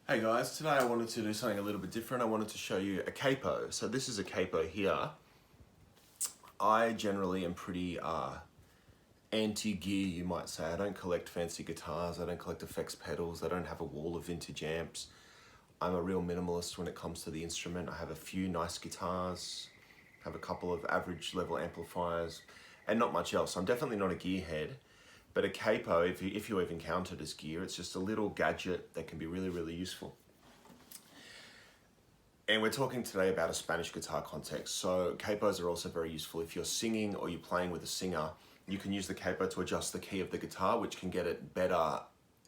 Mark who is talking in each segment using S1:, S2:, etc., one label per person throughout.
S1: Hey guys, today I wanted to do something a little bit different. I wanted to show you a capo. So this is a capo here. I generally am pretty anti-gear, you might say. I don't collect fancy guitars, I don't collect effects pedals, I don't have a wall of vintage amps. I'm a real minimalist when it comes to the instrument. I have a few nice guitars, have a couple of average level amplifiers, and not much else. I'm definitely not a gearhead. But a capo, if you even count it as gear, it's just a little gadget that can be really, really useful. And we're talking today about a Spanish guitar context. So capos are also very useful if you're singing or you're playing with a singer. You can use the capo to adjust the key of the guitar, which can get it better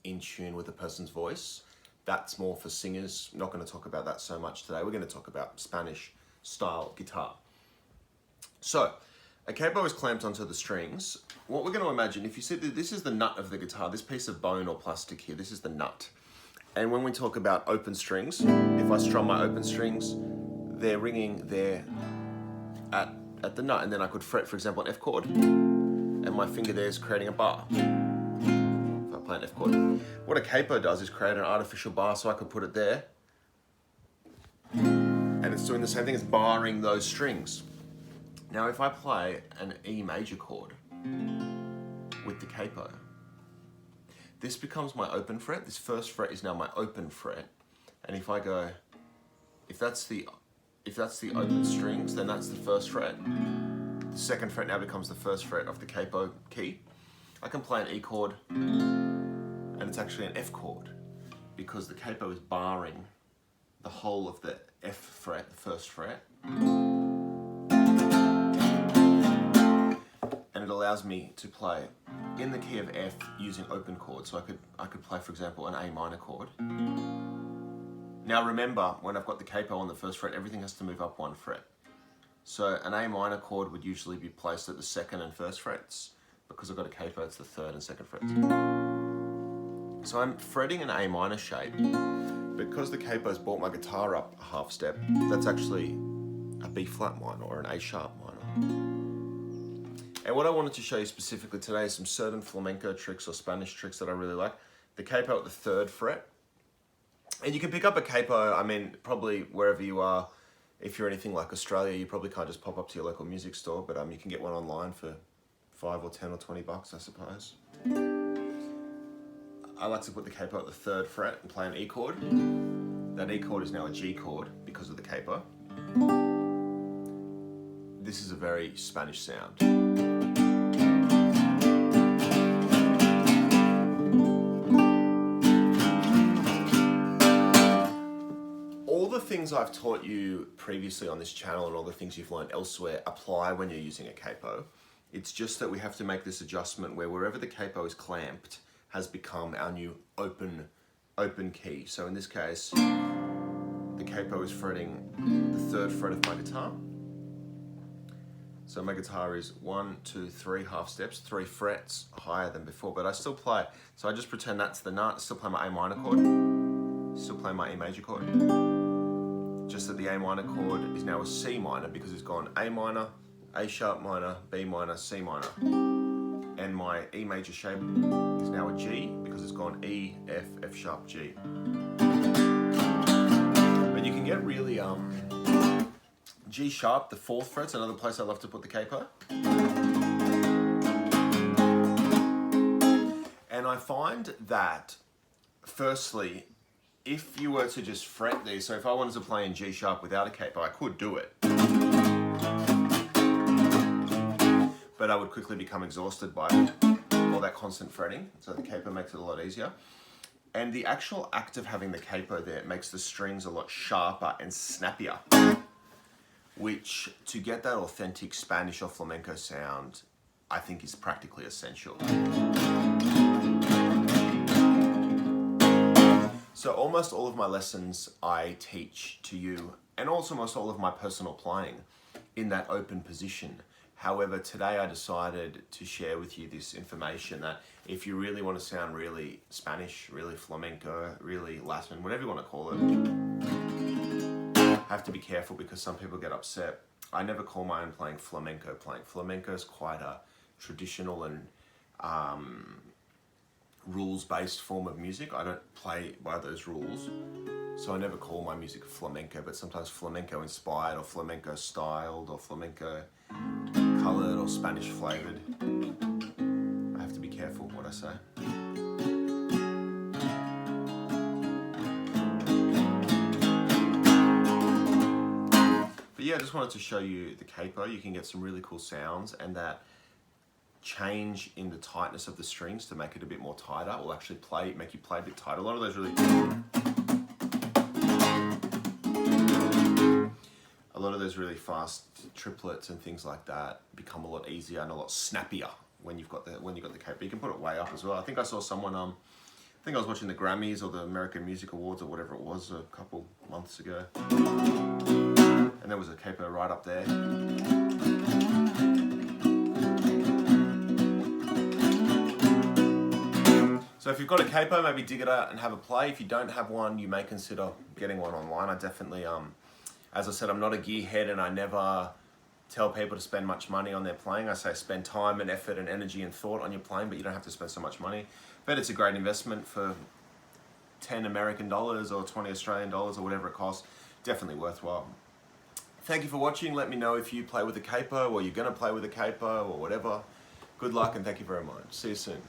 S1: in tune with the person's voice. That's more for singers. I'm not going to talk about that so much today. We're going to talk about Spanish style guitar. So a capo is clamped onto the strings. What we're going to imagine, if you see that this is the nut of the guitar, this piece of bone or plastic here, this is the nut. And when we talk about open strings, if I strum my open strings, they're ringing there at the nut, and then I could fret, for example, an F chord, and my finger there is creating a bar. If I play an F chord. What a capo does is create an artificial bar, so I could put it there, and it's doing the same thing as barring those strings. Now if I play an E major chord with the capo, this becomes my open fret. This first fret is now my open fret. And if I go, if that's the open strings, then that's the first fret. The second fret now becomes the first fret of the capo key. I can play an E chord, and it's actually an F chord, because the capo is barring the whole of the F fret, the first fret. And it allows me to play in the key of F using open chords. So I could play, for example, an A minor chord. Now remember, when I've got the capo on the first fret, everything has to move up one fret. So an A minor chord would usually be placed at the second and first frets. Because I've got a capo, it's the third and second frets. So I'm fretting an A minor shape. Because the capo's brought my guitar up a half step, that's actually a B flat minor or an A sharp minor. And what I wanted to show you specifically today is some certain flamenco tricks or Spanish tricks that I really like. The capo at the third fret. And you can pick up a capo, I mean, probably wherever you are. If you're anything like Australia, you probably can't just pop up to your local music store, but you can get one online for $5 or $10 or $20, I suppose. I like to put the capo at the third fret and play an E chord. That E chord is now a G chord because of the capo. This is a very Spanish sound. All the things I've taught you previously on this channel and all the things you've learned elsewhere apply when you're using a capo. It's just that we have to make this adjustment where wherever the capo is clamped has become our new open key. So in this case, the capo is fretting the third fret of my guitar. So my guitar is 1, 2, 3 half steps, 3 frets higher than before, but I still play. So I just pretend that's the nut, still play my A minor chord, still play my E major chord. Just that the A minor chord is now a C minor because it's gone A minor, A sharp minor, B minor, C minor. And my E major shape is now a G because it's gone E, F, F sharp, G. But you can get really, G sharp, the fourth fret's another place I love to put the capo. And I find that, firstly, if you were to just fret these, so if I wanted to play in G sharp without a capo, I could do it. But I would quickly become exhausted by all that constant fretting, so the capo makes it a lot easier. And the actual act of having the capo there makes the strings a lot sharper and snappier, which, to get that authentic Spanish or flamenco sound, I think is practically essential. So almost all of my lessons I teach to you, and also almost all of my personal playing, in that open position. However, today I decided to share with you this information that if you really want to sound really Spanish, really flamenco, really Latin, whatever you want to call it, have to be careful because some people get upset. I never call my own playing flamenco playing. Flamenco is quite a traditional and rules-based form of music. I don't play by those rules. So I never call my music flamenco, but sometimes flamenco inspired or flamenco styled or flamenco colored or Spanish flavored. I have to be careful what I say. But yeah, I just wanted to show you the capo. You can get some really cool sounds, and that change in the tightness of the strings to make it a bit more tighter will actually make you play a bit tighter. A lot of those really fast triplets and things like that become a lot easier and a lot snappier when you've got the capo. You can put it way up as well. I think I saw someone I think I was watching the Grammys or the American Music Awards or whatever it was a couple months ago, and there was a capo right up there. So if you've got a capo, maybe dig it out and have a play. If you don't have one, you may consider getting one online. I definitely, as I said, I'm not a gearhead, and I never tell people to spend much money on their playing. I say spend time and effort and energy and thought on your playing, but you don't have to spend so much money. But it's a great investment for 10 American dollars or 20 Australian dollars or whatever it costs. Definitely worthwhile. Thank you for watching. Let me know if you play with a capo or you're going to play with a capo or whatever. Good luck and thank you very much. See you soon.